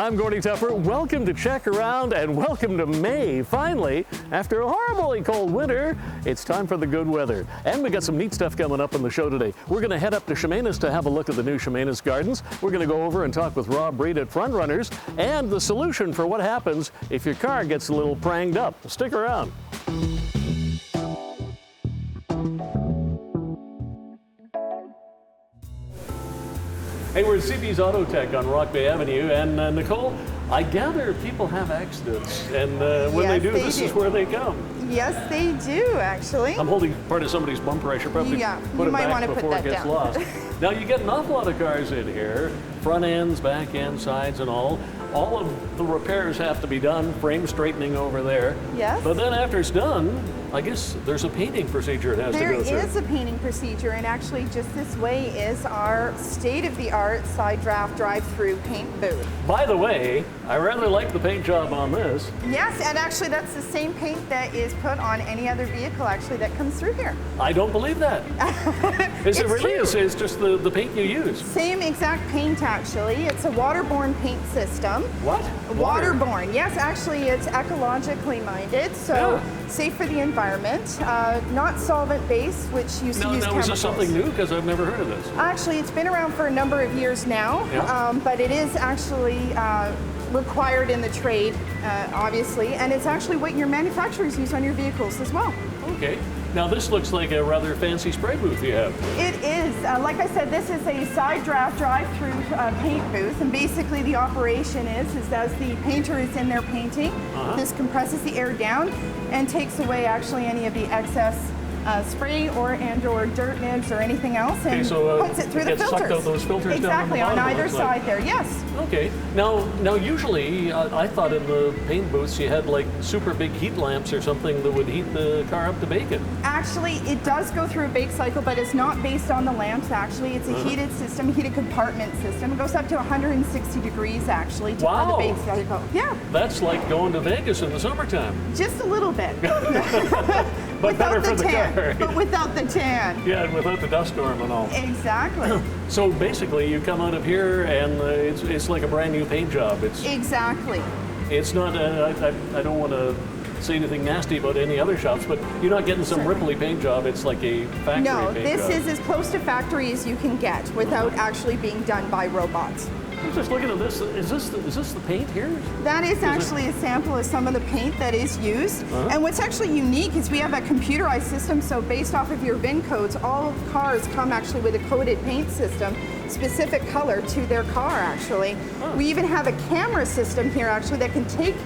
I'm Gordy Tupper. Welcome to Check Around and welcome to May. Finally, after a horribly cold winter, it's time for the good weather. And we got some neat stuff coming up on the show today. We're going to head up to Chemainus to have a look at the new Chemainus gardens. We're going to go over and talk with Rob Reed at Frontrunners and the solution for what happens if your car gets a little pranged up. Stick around. Hey, we're at CB's Auto Tech on Rock Bay Avenue, and Nicole, I gather people have accidents, and when Yes, they do, this is where they come. Yes, they do, actually. I'm holding part of somebody's bumper. I should probably put it back before it gets lost. Now, you get an awful lot of cars in here, front ends, back ends, sides, and all. All of the repairs have to be done, frame straightening over there. Yes. But then after it's done, I guess there's a painting procedure it has to go through. There is a painting procedure, and actually just this way is our state-of-the-art side draft drive-through paint booth. By the way, I rather like the paint job on this. Yes, and actually that's the same paint that is put on any other vehicle actually that comes through here. I don't believe that. Is it really? It's just the paint you use? Same exact paint actually. It's a waterborne paint system. What? Waterborne, yes, actually it's ecologically minded, so safe for the environment, not solvent-based, which used to use chemicals. Now, is this something new? Because I've never heard of this. Actually, it's been around for a number of years now, but it is actually required in the trade, obviously, and it's actually what your manufacturers use on your vehicles as well. Okay. Now, this looks like a rather fancy spray booth you have. It is. Like I said, this is a side draft drive-through paint booth, and basically the operation is as the painter is in there painting, this compresses the air down and takes away actually any of the excess spray or dirt nibs or anything else, and puts it through the filters. Sucked out those filters exactly, down on either side there, yes. Okay. Now usually, I thought in the paint booths you had like super big heat lamps or something that would heat the car up to bake it. Actually, it does go through a bake cycle, but it's not based on the lamps, actually. It's a heated system, heated compartment system. It goes up to 160 degrees, actually, to the bake cycle. Yeah. That's like going to Vegas in the summertime. Just a little bit. But better for the tan, car. But without the tan. Yeah, and without the dust storm and all. Exactly. So basically, you come out of here and it's like a brand new paint job. Exactly. It's not, I don't want to say anything nasty about any other shops, but you're not getting some Ripley paint job. It's like a factory paint job. No, this is as close to factory as you can get without actually being done by robots. I'm just looking at this. Is this the paint here? That is actually a sample of some of the paint that is used. And what's actually unique is we have a computerized system, so based off of your VIN codes, all cars come actually with a coded paint system, specific color to their car actually. We even have a camera system here actually that can take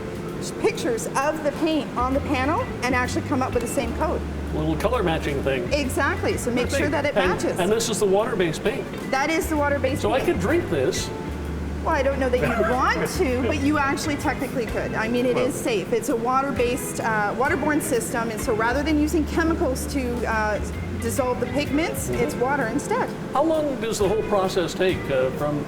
pictures of the paint on the panel and actually come up with the same code. A little color matching thing. Exactly, so make sure that it matches. And this is the water-based paint. That is the water-based paint. So I could drink this. Well, I don't know that you want to, but you actually technically could. I mean, it is safe. It's a water-based, waterborne system, and so rather than using chemicals to dissolve the pigments, it's water instead. How long does the whole process take from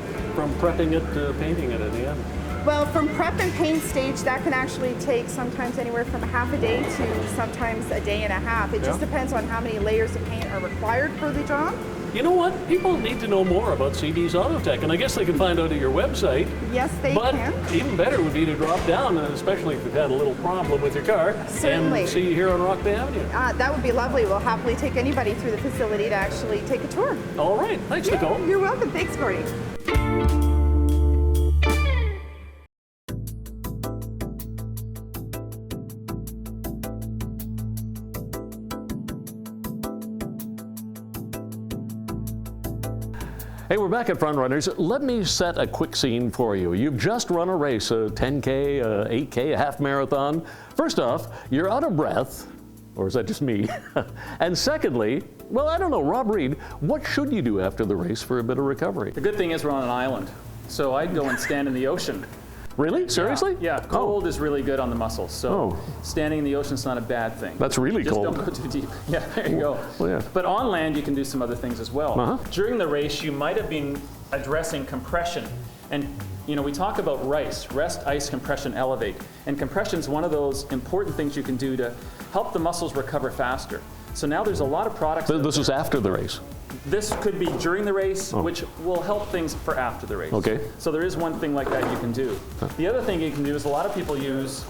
prepping it to painting it in the end? Well, from prep and paint stage, that can actually take sometimes anywhere from half a day to sometimes a day and a half. It just depends on how many layers of paint are required for the job. You know what? People need to know more about CB's Auto Tech, and I guess they can find out at your website. Yes, they can. But even better would be to drop down, especially if you've had a little problem with your car, and see you here on Rock Bay Avenue. That would be lovely. We'll happily take anybody through the facility to actually take a tour. All right. Thanks, Nicole. You're welcome. Thanks, Gordy. Hey, we're back at Frontrunners. Let me set a quick scene for you. You've just run a race, a 10K, a 8K, a half marathon. First off, you're out of breath, or is that just me? And secondly, well, I don't know, Rob Reed, what should you do after the race for a bit of recovery? The good thing is we're on an island, so I'd go and stand in the ocean. Really? Seriously? Yeah, cold is really good on the muscles, so standing in the ocean is not a bad thing. That's really cold. Just don't go too deep. Yeah, there you go. Well, yeah. But on land, you can do some other things as well. During the race, you might have been addressing compression. And we talk about RICE, rest, ice, compression, elevate. And compression is one of those important things you can do to help the muscles recover faster. So now there's a lot of products. This is after the race? This could be during the race, which will help things for after the race. Okay. So there is one thing like that you can do. The other thing you can do is a lot of people use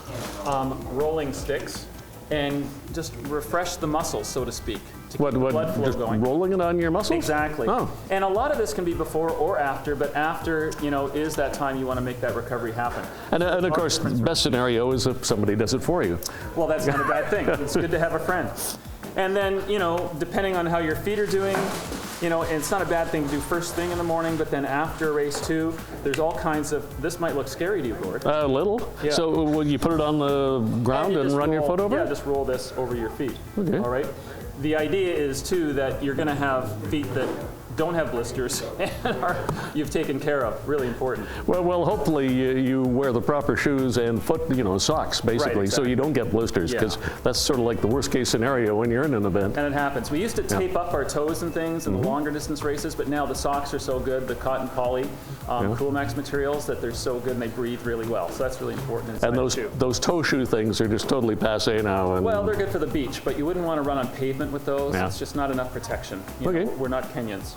rolling sticks and just refresh the muscles, so to speak, to keep the blood flow just going. Rolling it on your muscles? Exactly. Oh. And a lot of this can be before or after, but after, is that time you want to make that recovery happen. And of course, the best scenario is if somebody does it for you. Well, that's not a bad thing. It's good to have a friend. And then, depending on how your feet are doing, it's not a bad thing to do first thing in the morning, but then after race 2, there's all kinds of, this might look scary to you, Gord. A little. Yeah. So will you put it on the ground and run your foot over? Yeah, just roll this over your feet. Okay. All right. The idea is, too, that you're going to have feet that don't have blisters and you've taken care of. Really important. Well, hopefully you wear the proper shoes and foot, socks, basically, Right, exactly. so you don't get blisters, because that's sort of like the worst case scenario when you're in an event. And it happens. We used to tape up our toes and things in the longer distance races, but now the socks are so good, the cotton poly, Coolmax materials, that they're so good and they breathe really well. So that's really important. And those toe shoe things are just totally passé now. And well, they're good for the beach, but you wouldn't want to run on pavement with those. Yeah. It's just not enough protection. Okay. We're not Kenyans.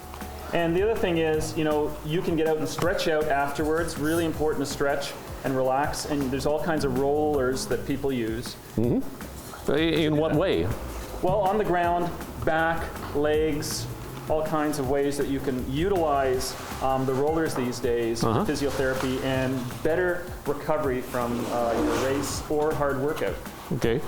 And the other thing is, you can get out and stretch out afterwards. Really important to stretch and relax. And there's all kinds of rollers that people use. Mm-hmm. In what way? Well, on the ground, back, legs, all kinds of ways that you can utilize the rollers these days, physiotherapy, and better recovery from your race or hard workout. Okay.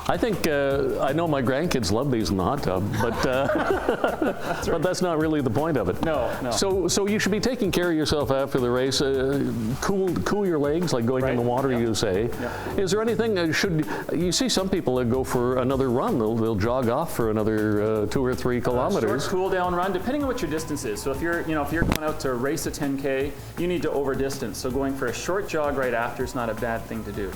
I think, I know my grandkids love these in the hot tub, but that's right. But that's not really the point of it. No. So you should be taking care of yourself after the race. Cool your legs, like going in the water, you say. Yep. Is there anything, you see some people that go for another run, they'll jog off for another 2 or 3 kilometers. Short cool down run, depending on what your distance is. So if you're going out to race a 10K, you need to over distance. So going for a short jog right after is not a bad thing to do.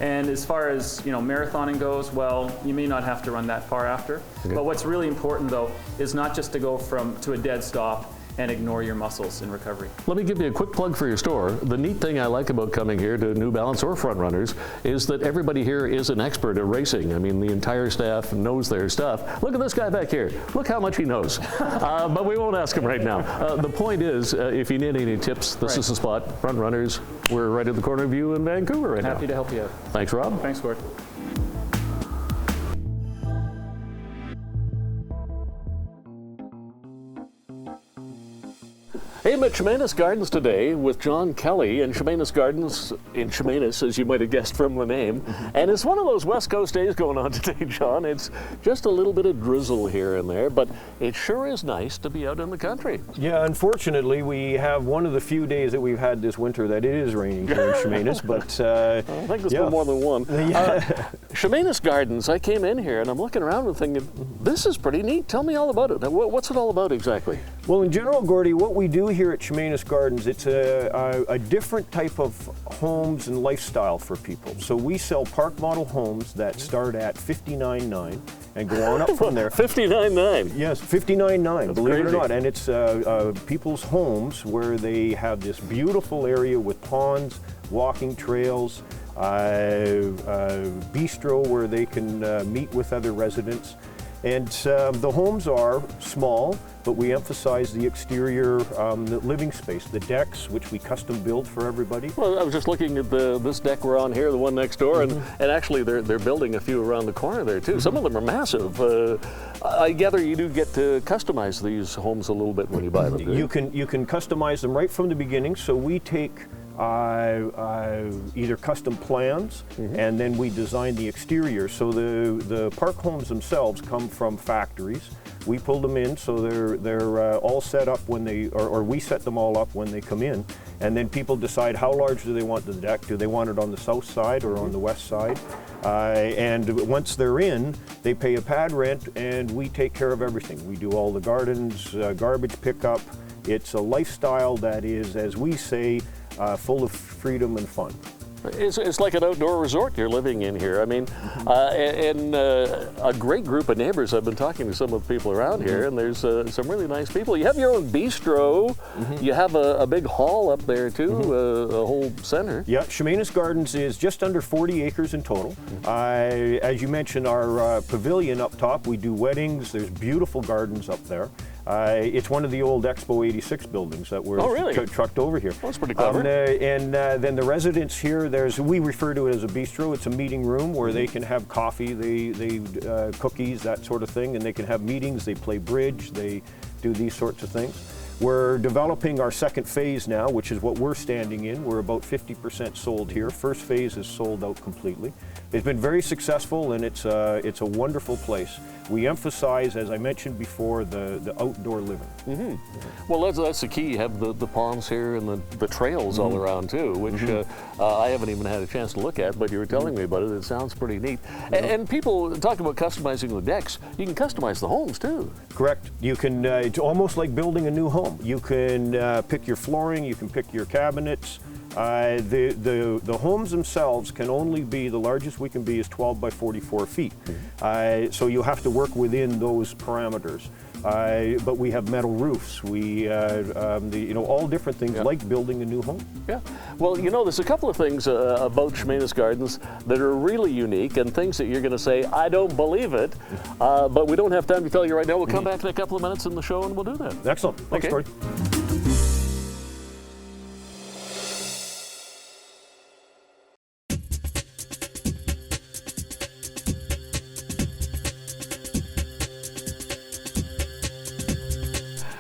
And as far as marathoning goes, well, you may not have to run that far after. Okay. But what's really important, though, is not just to go to a dead stop and ignore your muscles in recovery. Let me give you a quick plug for your store. The neat thing I like about coming here to New Balance or Frontrunners is that everybody here is an expert at racing. I mean, the entire staff knows their stuff. Look at this guy back here. Look how much he knows. But we won't ask him right now. The point is, if you need any tips, this is the spot. Frontrunners, we're right at the corner of you in Vancouver right now. Happy to help you out. Thanks, Rob. Thanks, Gord. Hey, I'm at Chemainus Gardens today with John Kelly, and Chemainus Gardens in Chemainus, as you might have guessed from the name. And it's one of those West Coast days going on today, John. It's just a little bit of drizzle here and there, but it sure is nice to be out in the country. Yeah, unfortunately, we have one of the few days that we've had this winter that it is raining here in Chemainus, but I think there's been more than one. Chemainus Gardens, I came in here and I'm looking around and thinking, this is pretty neat. Tell me all about it. What's it all about exactly? Well, in general, Gordy, what we do here at Chemainus Gardens, it's a different type of homes and lifestyle for people. So we sell park model homes that start at $59,900 and go on up from there. $59,900? Yes, $59,900, believe it or crazy. not. And it's people's homes where they have this beautiful area with ponds, walking trails, bistro where they can meet with other residents. And the homes are small, but we emphasize the exterior the living space, the decks, which we custom build for everybody. Well, I was just looking at this deck we're on here, the one next door, and actually they're building a few around the corner there too. Some of them are massive. I gather you do get to customize these homes a little bit when you buy them. You can customize them right from the beginning. So we take either custom plans, and then we design the exterior. So the park homes themselves come from factories. We pull them in, so they're all set up when they, or we set them all up when they come in, and then people decide how large do they want the deck. Do they want it on the south side or on the west side? And once they're in, they pay a pad rent, and we take care of everything. We do all the gardens, garbage pickup. It's a lifestyle that is, as we say, full of freedom and fun. It's like an outdoor resort you're living in here. I mean, and a great group of neighbors. I've been talking to some of the people around here, and there's some really nice people. You have your own bistro. You have a big hall up there too, a whole center. Yeah, Chemainus Gardens is just under 40 acres in total. As you mentioned, our pavilion up top, we do weddings. There's beautiful gardens up there. It's one of the old Expo 86 buildings that were trucked over here. That's pretty clever. Then the residents here, we refer to it as a bistro. It's a meeting room where they can have coffee, cookies, that sort of thing, and they can have meetings, they play bridge, they do these sorts of things. We're developing our second phase now, which is what we're standing in. We're about 50% sold here. First phase is sold out completely. It's been very successful, and it's a wonderful place. We emphasize, as I mentioned before, the outdoor living. Well, that's the key. You have the ponds here and the trails all around too, which I haven't even had a chance to look at, but you were telling me about it. It sounds pretty neat. And people talk about customizing the decks. You can customize the homes too. Correct. You can, it's almost like building a new home. You can pick your flooring, you can pick your cabinets. The homes themselves can only be, the largest we can be is 12 by 44 feet. So you have to work within those parameters. But we have metal roofs. We, all different things like building a new home. Yeah. Well, there's a couple of things about Chemainus Gardens that are really unique and things that you're going to say, I don't believe it, but we don't have time to tell you right now. We'll come back in a couple of minutes in the show and we'll do that. Excellent. Thanks, Corey.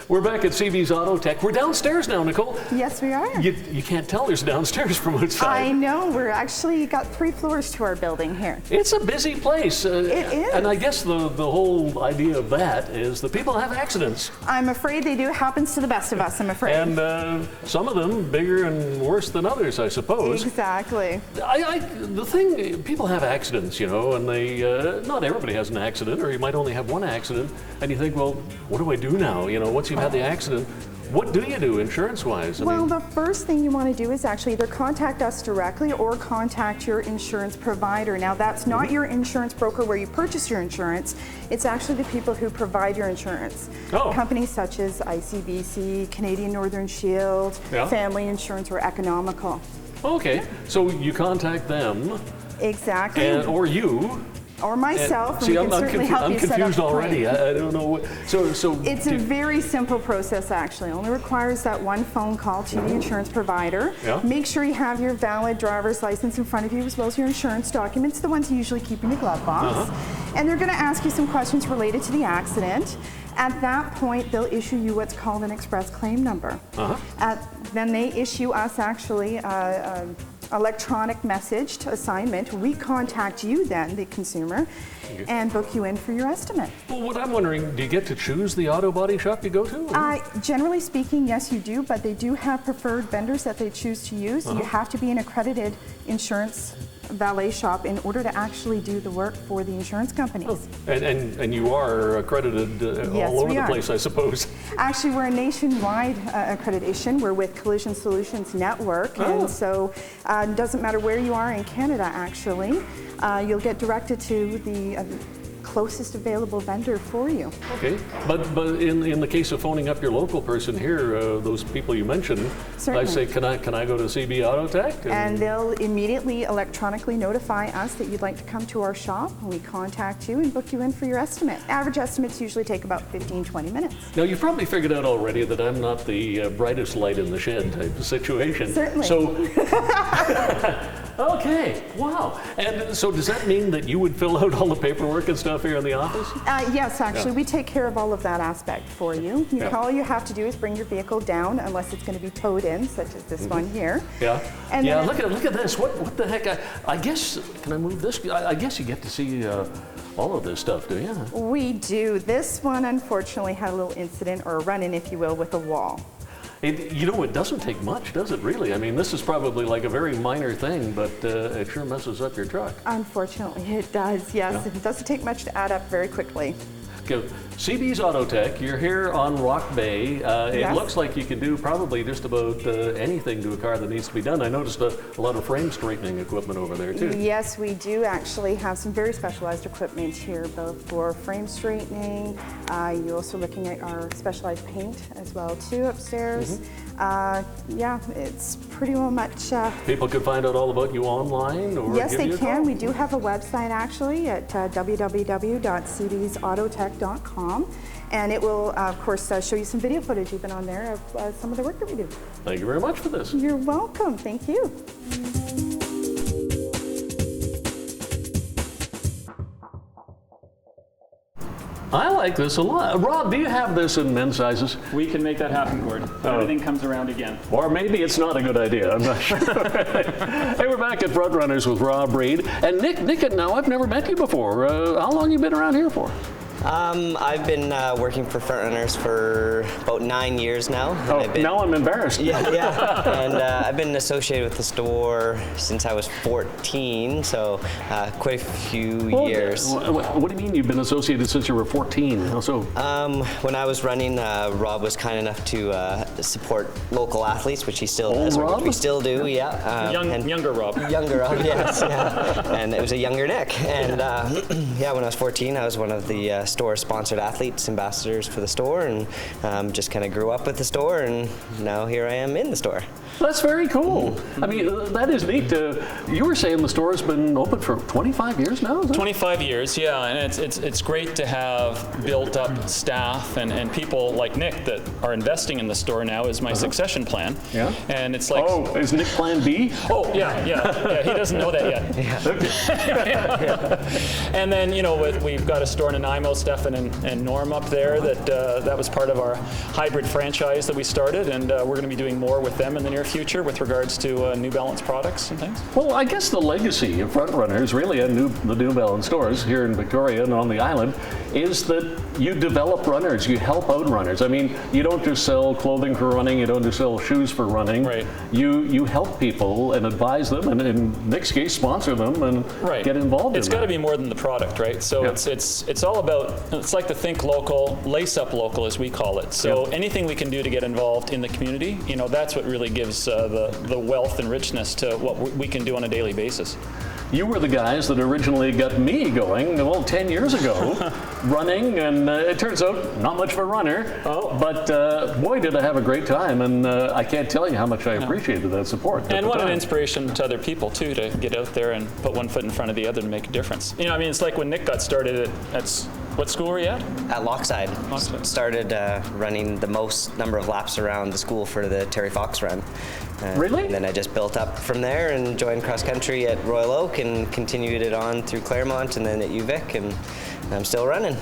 We're back at CB's Auto Tech. We're downstairs now, Nicole. Yes, we are. You can't tell there's downstairs from outside. I know. We're actually got 3 floors to our building here. It's a busy place. It is. And I guess the whole idea of that is that people have accidents. I'm afraid they do. It happens to the best of us, I'm afraid. And some of them bigger and worse than others, I suppose. Exactly. The thing, people have accidents, and they, not everybody has an accident, or you might only have one accident, and you think, well, what do I do now? Once you've had the accident, what do you do insurance-wise? The first thing you want to do is actually either contact us directly or contact your insurance provider. Now, that's not your insurance broker where you purchase your insurance. It's actually the people who provide your insurance. Companies such as ICBC, Canadian Northern Shield, Family Insurance, or Economical. Okay, so you contact them. Exactly. Or you. Or myself, and see, we can certainly help you set up I'm confused already. I don't know what. So it's a very simple process, actually. Only requires that one phone call to the insurance provider. Make sure you have your valid driver's license in front of you, as well as your insurance documents, the ones you usually keep in your glove box. And they're going to ask you some questions related to the accident. At that point, they'll issue you what's called an express claim number. Then they issue us actually electronic message to assignment. We contact you then, the consumer, and book you in for your estimate. Well, what I'm wondering, do you get to choose the auto body shop you go to? Generally speaking, yes, you do, but they do have preferred vendors that they choose to use. You have to be an accredited insurance valet shop in order to actually do the work for the insurance companies. And you are accredited all over the place, I suppose. Actually, we're a nationwide accreditation. We're with Collision Solutions Network, and so it doesn't matter where you are in Canada, actually. You'll get directed to the closest available vendor for you. Okay, but in the case of phoning up your local person here, those people you mentioned, certainly. I say, can I go to CB Auto Tech? And they'll immediately electronically notify us that you'd like to come to our shop, and we contact you and book you in for your estimate. Average estimates usually take about 15-20 minutes. Now, you've probably figured out already that I'm not the brightest light in the shed type of situation. Certainly. So, okay, wow. And so does that mean that you would fill out all the paperwork and stuff here in the office? Yes, actually, we take care of all of that aspect for you. All you have to do is bring your vehicle down, unless it's going to be towed in, such as this one here. And look at this. What the heck? I guess, can I move this? I guess you get to see all of this stuff, do you? We do. This one, unfortunately, had a little incident, or a run-in, if you will, with a wall. It doesn't take much, does it really? I mean, this is probably like a very minor thing, but it sure messes up your truck. Unfortunately, it does, yes. It doesn't take much to add up very quickly. Okay. CB's Auto Tech, you're here on Rock Bay. It looks like you can do probably just about anything to a car that needs to be done. I noticed a lot of frame straightening equipment over there too. Yes, we do actually have some very specialized equipment here, both for frame straightening. You're also looking at our specialized paint as well too upstairs. Yeah, it's pretty well much. People can find out all about you online, or yes, they can. We do have a website actually at www.cbsautotech.com, and it will, of course, show you some video footage even on there of some of the work that we do. Thank you very much for this. You're welcome. Thank you. I like this a lot. Rob, do you have this in men's sizes? We can make that happen, Gord. Everything comes around again. Or maybe it's not a good idea. I'm not sure. Hey, we're back at Frontrunners with Rob Reed. And Nick, now I've never met you before. How long have you been around here for? I've been working for Frontrunners for about 9 years now. Now I'm embarrassed. Yeah. And I've been associated with the store since I was 14, so quite a few years. What do you mean you've been associated since you were 14? When I was running, Rob was kind enough to support local athletes, which he still does. Rob? We still do, yeah. Younger Rob. Younger Rob, yes. Yeah. And it was a younger Nick. And when I was 14, I was one of the store-sponsored athletes, ambassadors for the store, and just kind of grew up with the store, and now here I am in the store. That's very cool. I mean, that is neat. You were saying the store has been open for 25 years now, is it? 25 years, yeah, and it's great to have built up staff and people like Nick that are investing in the store now is my succession plan. Yeah. And it's like... Oh, is Nick Plan B? Oh, yeah, he doesn't know that yet. Yeah. And then, we've got a store in Nanaimo, Stefan and Norm up there that was part of our hybrid franchise that we started, and we're going to be doing more with them in the near future with regards to New Balance products and things. Well, I guess the legacy of Frontrunners, really, and the New Balance stores here in Victoria and on the island, is that you develop runners, you help out runners. I mean, you don't just sell clothing for running, you don't just sell shoes for running. Right. You help people and advise them, and in Nick's case, sponsor them and get involved It's got to be more than the product, right? So it's all about, it's like the think local, lace up local as we call it. So anything we can do to get involved in the community, that's what really gives the wealth and richness to what we can do on a daily basis. You were the guys that originally got me going, 10 years ago, running, and it turns out not much of a runner, but boy, did I have a great time, and I can't tell you how much I appreciated that support. And what an inspiration to other people, too, to get out there and put one foot in front of the other and make a difference. It's like when Nick got started at what school were you at? At Lochside. Started running the most number of laps around the school for the Terry Fox run. Really? And then I just built up from there and joined cross country at Royal Oak and continued it on through Claremont and then at UVic, and I'm still running.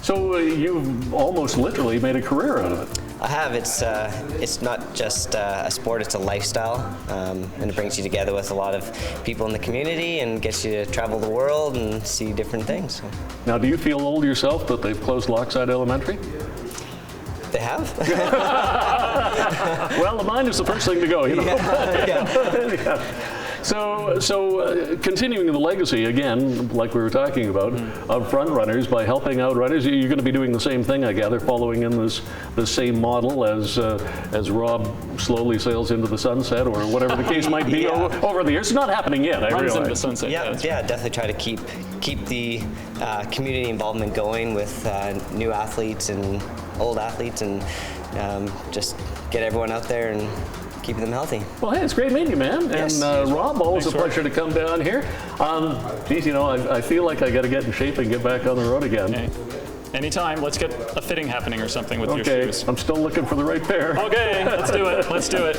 So you've almost literally made a career out of it. I have. It's not just a sport, it's a lifestyle, and it brings you together with a lot of people in the community and gets you to travel the world and see different things. Now, do you feel old yourself that they've closed Lochside Elementary? They have? Well, mine is the first thing to go, Yeah. So continuing the legacy, again, like we were talking about, of Frontrunners, by helping out runners, you're going to be doing the same thing, I gather, following in the same model as Rob slowly sails into the sunset, or whatever the case might be over the years. It's not happening yet, I realize. Into the sunset. Yeah, definitely try to keep the community involvement going with new athletes and old athletes, and just get everyone out there and keep them healthy. Well, hey, it's great meeting you, man. Yes. And Rob, always a pleasure to come down here. Geez, I feel like I got to get in shape and get back on the road again. Okay. Anytime. Let's get a fitting happening or something with your shoes. I'm still looking for the right pair. Okay, let's do it. Let's do it.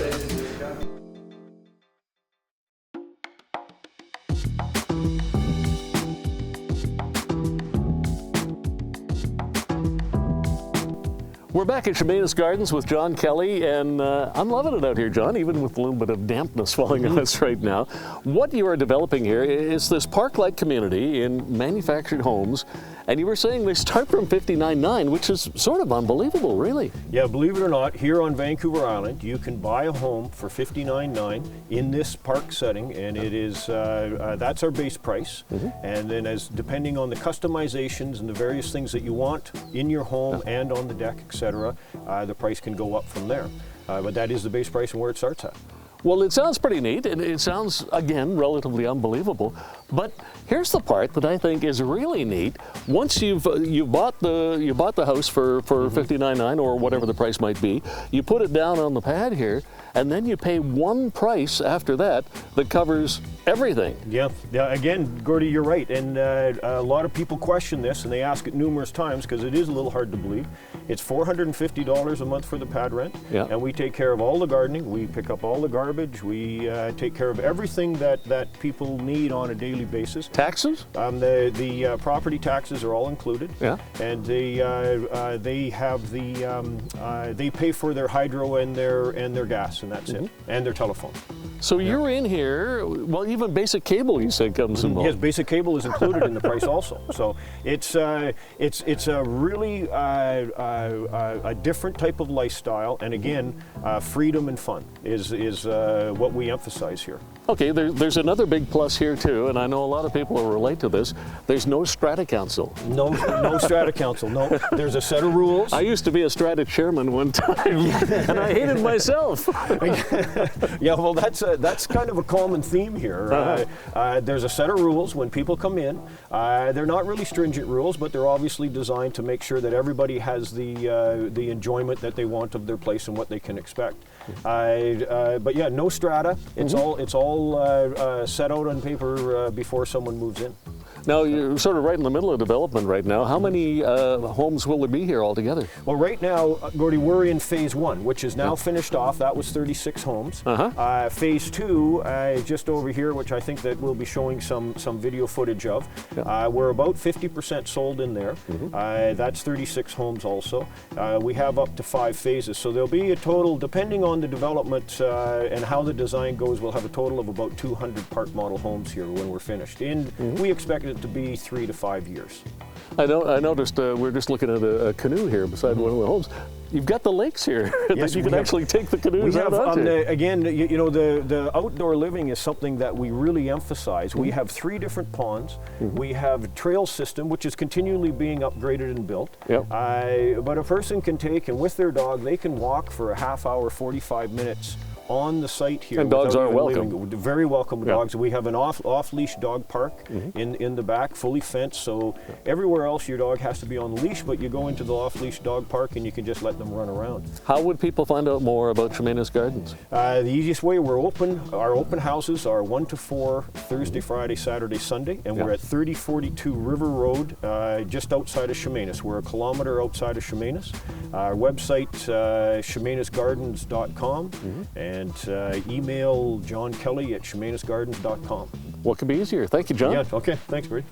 We're back at Chemainus Gardens with John Kelly, and I'm loving it out here, John, even with a little bit of dampness falling on us right now. What you are developing here is this park-like community in manufactured homes, and you were saying they start from $59.9, which is sort of unbelievable, really. Yeah, believe it or not, here on Vancouver Island, you can buy a home for $59.9 in this park setting, and it is that's our base price. And then, depending on the customizations and the various things that you want in your home and on the deck, etc., the price can go up from there. But that is the base price and where it starts at. Well, it sounds pretty neat, and it sounds, again, relatively unbelievable. But here's the part that I think is really neat. Once you bought the house for $59.9 or whatever the price might be, you put it down on the pad here, and then you pay one price after that covers everything. Yeah. Again, Gordy, you're right, and a lot of people question this, and they ask it numerous times because it is a little hard to believe. It's $450 a month for the pad rent, Yeah. and we take care of all the gardening. We pick up all the garbage. We take care of everything that people need on a daily basis. Taxes? The property taxes are all included. Yeah. And they have they pay for their hydro and their gas, and that's it, and their telephone. So you're in here, well, even basic cable you said comes involved. Yes, basic cable is included in the price also. So it's a really a different type of lifestyle, and again, freedom and fun is what we emphasize here. Okay, there's another big plus here too, and I know a lot of people will relate to this. There's no strata council. No strata council. No, there's a set of rules. I used to be a strata chairman one time, and I hated myself. Yeah, well, that's kind of a common theme here. There's a set of rules when people come in. They're not really stringent rules, but they're obviously designed to make sure that everybody has the enjoyment that they want of their place and what they can expect. But yeah, no strata. It's all set out on paper before someone moves in. Now, you're sort of right in the middle of development right now. How many homes will there be here altogether? Well, right now, Gordy, we're in phase 1, which is now finished off. That was 36 homes. Phase 2, just over here, which I think that we'll be showing some video footage of. We're about 50% sold in there. That's 36 homes also. We have up to 5 phases. So there'll be a total, depending on the development and how the design goes, we'll have a total of about 200 park model homes here when we're finished. And we expect it to be 3 to 5 years. I noticed we're just looking at a canoe here beside one of the homes. You've got the lakes here that you can actually take the canoes out onto. Again, you know, the outdoor living is something that we really emphasize. We have 3 different ponds. We have a trail system, which is continually being upgraded and built. But a person can take, and with their dog, they can walk for a half hour, 45 minutes on the site here. And dogs are welcome. Very welcome dogs. We have an off-leash dog park in the back, fully fenced, so everywhere else your dog has to be on the leash, but you go into the off-leash dog park and you can just let them run around. How would people find out more about Chemainus Gardens? The easiest way, we're open. Our open houses are 1 to 4, Thursday, Friday, Saturday, Sunday, and we're at 3042 River Road, just outside of Chemainus. We're a kilometer outside of Chemainus. Our website, chemainusgardens.com, and email John Kelly at chemainusgardens.com. What could be easier? Thank you, John. Yeah, okay. Thanks, Brady.